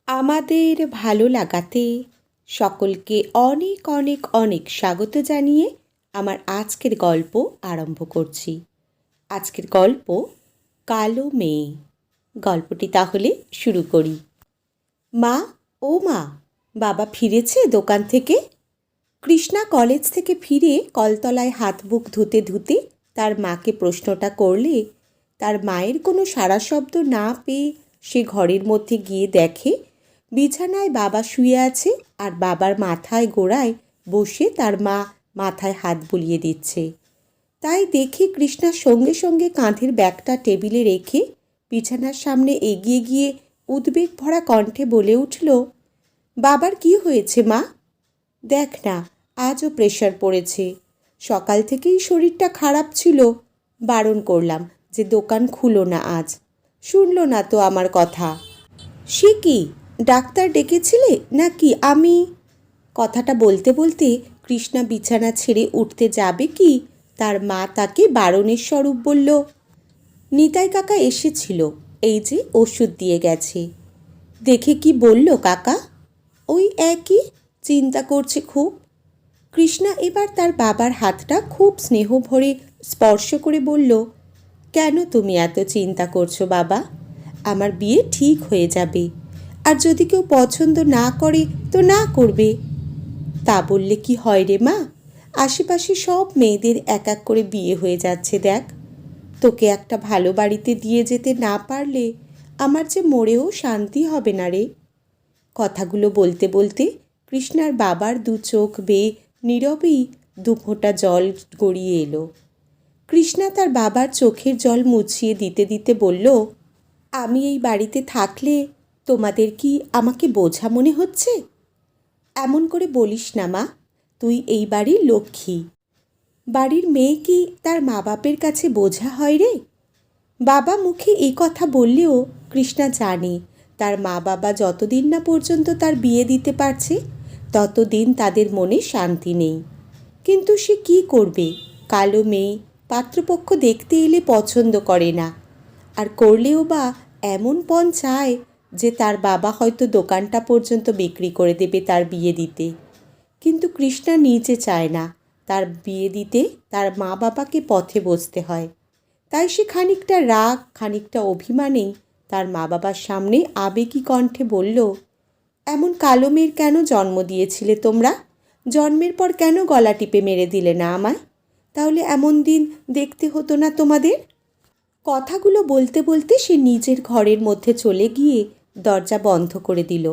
আমাদের ভালো লাগাতে সকলকে অনেক অনেক অনেক স্বাগত জানিয়ে আমার আজকের গল্প আরম্ভ করছি। আজকের গল্প কালো মেয়ে। গল্পটি তাহলে শুরু করি। মা, ও মা, বাবা ফিরেছে দোকান থেকে? কৃষ্ণা কলেজ থেকে ফিরে কলতলায় হাত মুখ ধুতে ধুতে তার মাকে প্রশ্নটা করলে তার মায়ের কোনো সাড়া শব্দ না পেয়ে সে ঘরের মধ্যে গিয়ে দেখে বিছানায় বাবা শুয়ে আছে আর বাবার মাথায় গোড়ায় বসে তার মা মাথায় হাত বুলিয়ে দিচ্ছে। তাই দেখে কৃষ্ণা সঙ্গে সঙ্গে কাঁধের ব্যাগটা টেবিলে রেখে বিছানার সামনে এগিয়ে গিয়ে উদ্বেগ ভরা কণ্ঠে বলে উঠল, বাবার কি হয়েছে মা? দেখ না, আজও প্রেশার পড়েছে। সকাল থেকেই শরীরটা খারাপ ছিল। বারণ করলাম যে দোকান খুলো না আজ, শুনল না তো আমার কথা। সে কি, ডাক্তার ডেকেছিলে নাকি? আমি কথাটা বলতে বলতে কৃষ্ণা বিছানা ছেড়ে উঠতে যাবে কি তার মা তাকে বারণের স্বরূপ বলল, নিতাই কাকা এসেছিল, এই যে ওষুধ দিয়ে গেছে। দেখে কি বলল কাকা? ওই একই, চিন্তা করছে খুব। কৃষ্ণা এবার তার বাবার হাতটা খুব স্নেহ ভরে স্পর্শ করে বলল, কেন তুমি এত চিন্তা করছো বাবা? আমার বিয়ে ঠিক হয়ে যাবে, আর যদি কেউ পছন্দ না করে তো না করবে। তা বললে কি হয় রে মা? আশেপাশে সব মেয়েদের এক এক করে বিয়ে হয়ে যাচ্ছে দেখ। তোকে একটা ভালো বাড়িতে দিয়ে যেতে না পারলে আমার যে মরেও শান্তি হবে না রে। কথাগুলো বলতে বলতে কৃষ্ণার বাবার দু চোখ বেয়ে নীরবেই দুফোঁটা জল গড়িয়ে এলো। কৃষ্ণা তার বাবার চোখের জল মুছিয়ে দিতে দিতে বলল, আমি এই বাড়িতে থাকলে তোমাদের কি আমাকে বোঝা মনে হচ্ছে? এমন করে বলিস না মা, তুই এই বাড়ির লক্ষ্মী। বাড়ির মেয়ে কি তার মা বাপের কাছে বোঝা হয় রে? বাবা মুখে এই কথা বললেও কৃষ্ণা জানে তার মা বাবা যতদিন না পর্যন্ত তার বিয়ে দিতে পারছে ততদিন তাদের মনে শান্তি নেই। কিন্তু সে কি করবে? কালো মেয়ে, পাত্রপক্ষ দেখতে এলে পছন্দ করে না, আর করলেও বা এমন পণ চায় যে তার বাবা হয়তো দোকানটা পর্যন্ত বিক্রি করে দেবে তার বিয়ে দিতে। কিন্তু কৃষ্ণা নিজে চায় না তার বিয়ে দিতে তার মা বাবাকে পথে বসতে হয়। তাই সে খানিকটা রাগ খানিকটা অভিমানেই তার মা বাবার সামনে আবেগী কণ্ঠে বলল, এমন কালো মেয়ের কেন জন্ম দিয়েছিলে তোমরা? জন্মের পর কেন গলা টিপে মেরে দিলে না আমায়? তাহলে এমন দিন দেখতে হতো না তোমাদের। কথাগুলো বলতে বলতে সে নিজের ঘরের মধ্যে চলে গিয়ে দরজা বন্ধ করে দিল।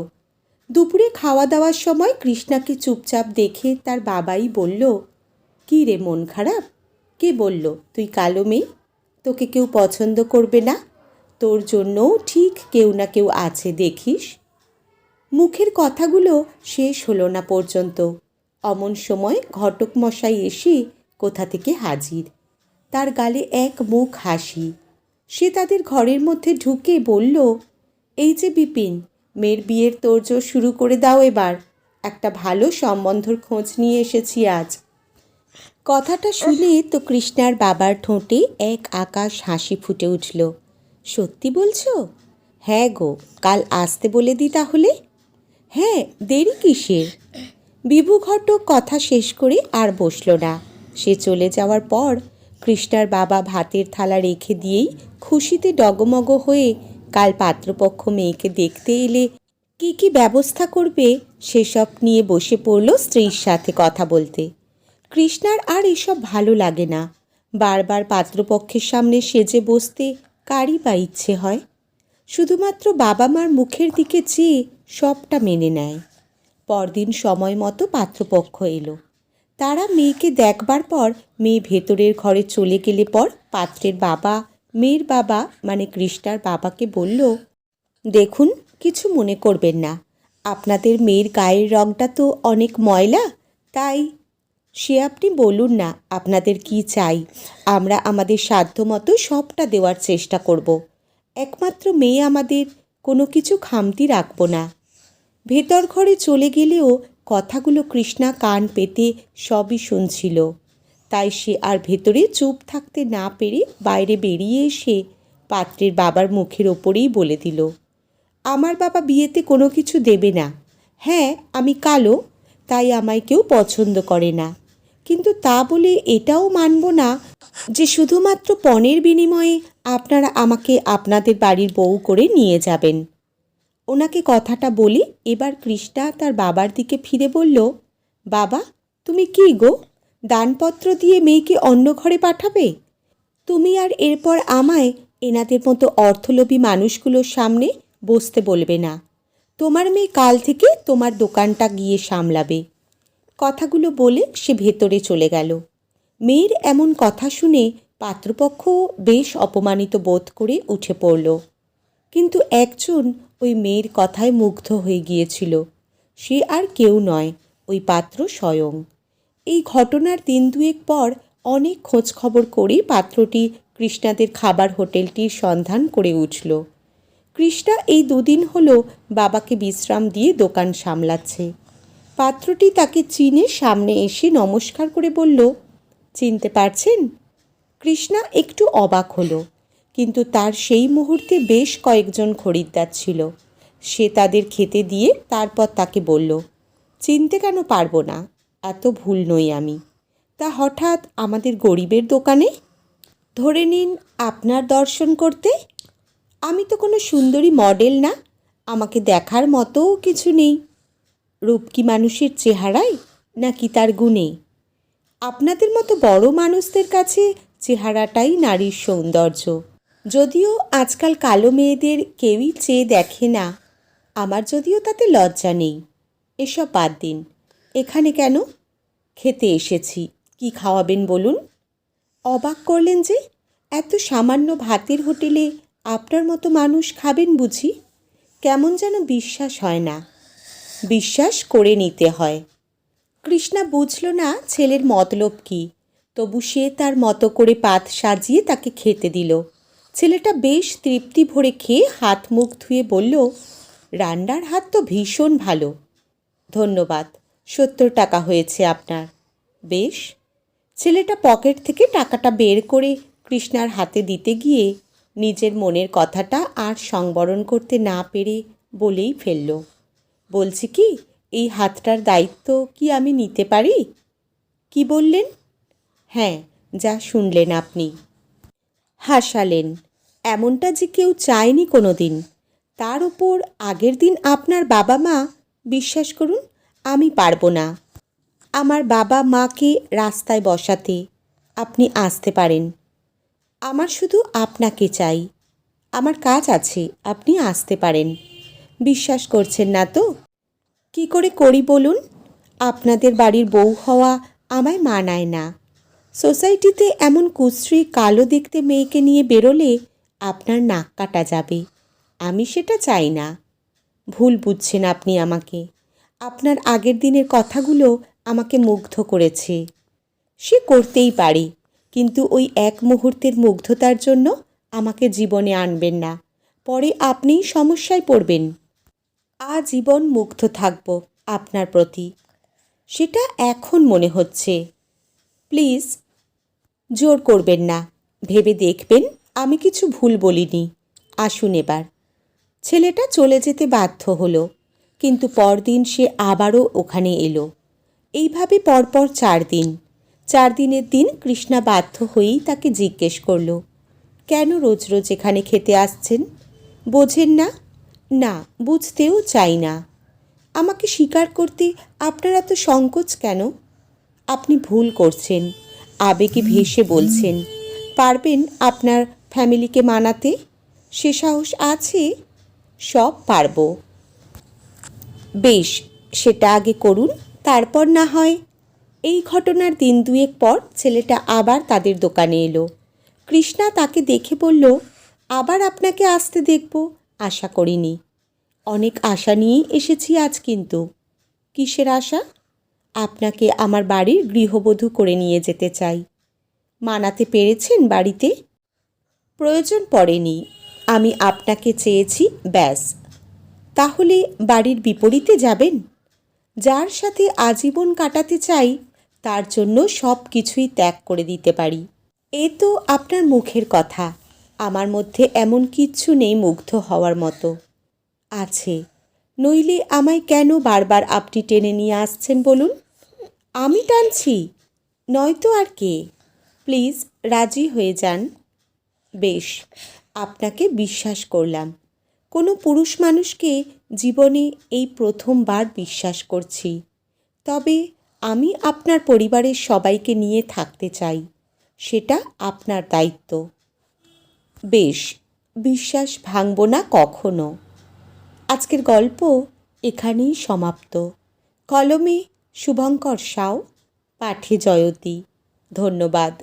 দুপুরে খাওয়া দাওয়ার সময় কৃষ্ণাকে চুপচাপ দেখে তার বাবাই বলল, কী রে, মন খারাপ? কে বলল তুই কালো মেয়ে? তোকে কেউ পছন্দ করবে না? তোর জন্যও ঠিক কেউ না কেউ আছে দেখিস। মুখের কথাগুলো শেষ হলো না পর্যন্ত অমন সময় ঘটক মশাই এসে কোথা থেকে হাজির। তার গালে এক মুখ হাসি। সে তাদের ঘরের মধ্যে ঢুকে বলল, এই যে বিপিন, মেয়ের বিয়ের তোড়জোড় শুরু করে দাও এবার। একটা ভালো সম্বন্ধর খোঁজ নিয়ে এসেছি আজ। কথাটা শুনে তো কৃষ্ণার বাবার ঠোঁটে এক আকাশ হাসি ফুটে উঠল। সত্যি বলছো? হ্যাঁ গো, কাল আসতে বলে দিই তাহলে। হ্যাঁ, দেরি কিসের? বিভু ঘটক কথা শেষ করে আর বসল না। সে চলে যাওয়ার পর কৃষ্ণার বাবা ভাতের থালা রেখে দিয়েই খুশিতে ডগমগ হয়ে কাল পাত্রপক্ষ মেয়েকে দেখতে এলে কি কি ব্যবস্থা করবে সেসব নিয়ে বসে পড়ল স্ত্রীর সাথে কথা বলতে। কৃষ্ণার আর এসব ভালো লাগে না। বারবার পাত্রপক্ষের সামনে সেজে বসতে কারই বা ইচ্ছে হয়? শুধুমাত্র বাবা মার মুখের দিকে চেয়ে সবটা মেনে নেয়। পরদিন সময় মতো পাত্রপক্ষ এলো। তারা মেয়েকে দেখবার পর মেয়ে ভেতরের ঘরে চলে গেলে পর পাত্রের বাবা মেয়ের বাবা মানে কৃষ্ণার বাবাকে বলল, দেখুন, কিছু মনে করবেন না, আপনাদের মেয়ের গায়ের রঙটা তো অনেক ময়লা, তাই সে আপনি বলুন না আপনাদের কি চাই, আমরা আমাদের সাধ্যমতো সবটা দেওয়ার চেষ্টা করব। একমাত্র মেয়ে আমাদের, কোনো কিছু খামতি রাখব না। ভেতর ঘরে চলে গেলেও কথাগুলো কৃষ্ণা কান পেতে সবই শুনছিল। তাই সে আর ভেতরে চুপ থাকতে না পেরে বাইরে বেরিয়ে এসে পাত্রের বাবার মুখের ওপরেই বলে দিল, আমার বাবা বিয়েতে কোনো কিছু দেবে না। হ্যাঁ, আমি কালো, তাই আমায় কেউ পছন্দ করে না, কিন্তু তা বলে এটাও মানব না যে শুধুমাত্র পণের বিনিময়ে আপনারা আমাকে আপনাদের বাড়ির বউ করে নিয়ে যাবেন। ওনাকে কথাটা বলে এবার কৃষ্ণা তার বাবার দিকে ফিরে বলল, বাবা, তুমি কি গো, দানপত্র দিয়ে মেয়েকে অন্য ঘরে পাঠাবে? তুমি আর এরপর আমায় এনাদের মতো অর্থলোভী মানুষগুলোর সামনে বসতে বলবে না। তোমার মেয়ে কাল থেকে তোমার দোকানটা গিয়ে সামলাবে। কথাগুলো বলে সে ভেতরে চলে গেল। মেয়ের এমন কথা শুনে পাত্রপক্ষ বেশ অপমানিত বোধ করে উঠে পড়ল, কিন্তু একজন ওই মেয়ের কথায় মুগ্ধ হয়ে গিয়েছিল। সে আর কেউ নয়, ওই পাত্র স্বয়ং। এই ঘটনার দিন দুয়েক পর অনেক খোঁজ খবর করে পাত্রটি কৃষ্ণাদের খাবার হোটেলটির সন্ধান করে উঠল। কৃষ্ণা এই দুদিন হলো বাবাকে বিশ্রাম দিয়ে দোকান সামলাচ্ছে। পাত্রটি তাকে চিনে সামনে এসে নমস্কার করে বলল, চিনতে পারছেন? কৃষ্ণা একটু অবাক হলো, কিন্তু তার সেই মুহূর্তে বেশ কয়েকজন খরিদ্দার ছিল। সে তাদের খেতে দিয়ে তারপর তাকে বলল, চিনতে কেন পারবো না, এত ভুল নই আমি। তা হঠাৎ আমাদের গরিবের দোকানে? ধরে নিন আপনার দর্শন করতে। আমি তো কোনো সুন্দরী মডেল না, আমাকে দেখার মতোও কিছু নেই। রূপ কি মানুষের চেহারায় নাকি তার গুণে? আপনাদের মতো বড় মানুষদের কাছে চেহারাটাই নারীর সৌন্দর্য। যদিও আজকাল কালো মেয়েদের কেউই চেয়ে দেখে না, আমার যদিও তাতে লজ্জা নেই। এসব বাদ দিন, এখানে কেন? খেতে এসেছি, কি খাওয়াবেন বলুন? অবাক করলেন যে, এত সামান্য ভাতের হোটেলে আপনার মতো মানুষ খাবেন বুঝি? কেমন যেন বিশ্বাস হয় না। বিশ্বাস করে নিতে হয়। কৃষ্ণা বুঝল না ছেলের মতলব কি, তবু সে তার মতো করে পাত সাজিয়ে তাকে খেতে দিল। ছেলেটা বেশ তৃপ্তি ভরে খেয়ে হাত মুখ ধুয়ে বলল, রান্নার হাত তো ভীষণ ভালো। ধন্যবাদ, 70 টাকা হয়েছে আপনার। বেশ। ছেলেটা পকেট থেকে টাকাটা বের করে কৃষ্ণার হাতে দিতে গিয়ে নিজের মনের কথাটা আর সংবরণ করতে না পেরে বলেই ফেলল, বলছি কি, এই হাতটার দায়িত্ব কি আমি নিতে পারি? কি বললেন? হ্যাঁ, যা শুনলেন আপনি। হাসালেন। এমনটা যে কেউ চায়নি কোনো দিন। তার উপর আগের দিন আপনার বাবা মা। বিশ্বাস করুন, আমি পারবো না আমার বাবা মাকে রাস্তায় বসাতে। আপনি আসতে পারেন। আমার শুধু আপনাকে চাই। আমার কাজ আছে, আপনি আসতে পারেন। বিশ্বাস করছেন না তো? কি করে করি বলুন? আপনাদের বাড়ির বউ হওয়া আমায় মানায় না। সোসাইটিতে এমন কুশ্রী কালো দেখতে মেয়েকে নিয়ে বেরোলে আপনার নাক কাটা যাবে। আমি সেটা চাই না। ভুল বুঝছেন আপনি আমাকে। আপনার আগের দিনের কথাগুলো আমাকে মুগ্ধ করেছে। সে করতেই পারে, কিন্তু ওই এক মুহূর্তের মুগ্ধতার জন্য আমাকে জীবনে আনবেন না। পরে আপনিই সমস্যায় পড়বেন। আজীবন মুগ্ধ থাকব আপনার প্রতি, সেটা এখন মনে হচ্ছে। প্লিজ জোর করবেন না। ভেবে দেখবেন আমি কিছু ভুল বলিনি। আসুন এবার। ছেলেটা চলে যেতে বাধ্য হলো, কিন্তু পরদিন সে আবারও ওখানে এলো। এইভাবে পরপর 4 দিন। 4 দিনের দিন কৃষ্ণা বাধ্য হয়েই তাকে জিজ্ঞেস করল, কেন রোজ রোজ এখানে খেতে আসছেন? বোঝেন না? না, বুঝতেও চাই না। আমাকে স্বীকার করতে আপনার এত সংকোচ কেন? আপনি ভুল করছেন। আবেগে ভেসে বলছেন, পারবেন আপনার ফ্যামিলিকে মানাতে? সে সাহস আছে? সব পারবো। বেশ, সেটা আগে করুন, তারপর না হয়। এই ঘটনার দিন দুয়েক পর ছেলেটা আবার তাদের দোকানে এলো। কৃষ্ণা তাকে দেখে বলল, আবার আপনাকে আসতে দেখব, আশা করিনি। অনেক আশা নিয়েই এসেছি আজ। কিন্তু কিসের আশা? আপনাকে আমার বাড়ির গৃহবধূ করে নিয়ে যেতে চাই। মানাতে পেরেছেন বাড়িতে? প্রয়োজন পড়েনি, আমি আপনাকে চেয়েছি, ব্যাস। তাহলে বাড়ির বিপরীতে যাবেন? যার সাথে আজীবন কাটাতে চাই তার জন্য সব কিছুই ত্যাগ করে দিতে পারি। এ তো আপনার মুখের কথা, আমার মধ্যে এমন কিচ্ছু নেই মুগ্ধ হওয়ার মতো। আছে, নইলে আমায় কেন বারবার আপনি টেনে নিয়ে আসছেন বলুন? আমি টানছি, নয়তো আর কে? প্লিজ রাজি হয়ে যান। বেশ, আপনাকে বিশ্বাস করলাম। কোনো পুরুষ মানুষকে জীবনে এই প্রথমবার বিশ্বাস করছি। তবে আমি আপনার পরিবারের সবাইকে নিয়ে থাকতে চাই, সেটা আপনার দায়িত্ব। বেশ, বিশ্বাস ভাঙব না কখনো। আজকের গল্প এখানেই সমাপ্ত। কলমে শুভঙ্কর সাউ, পাঠে জয়তী। ধন্যবাদ।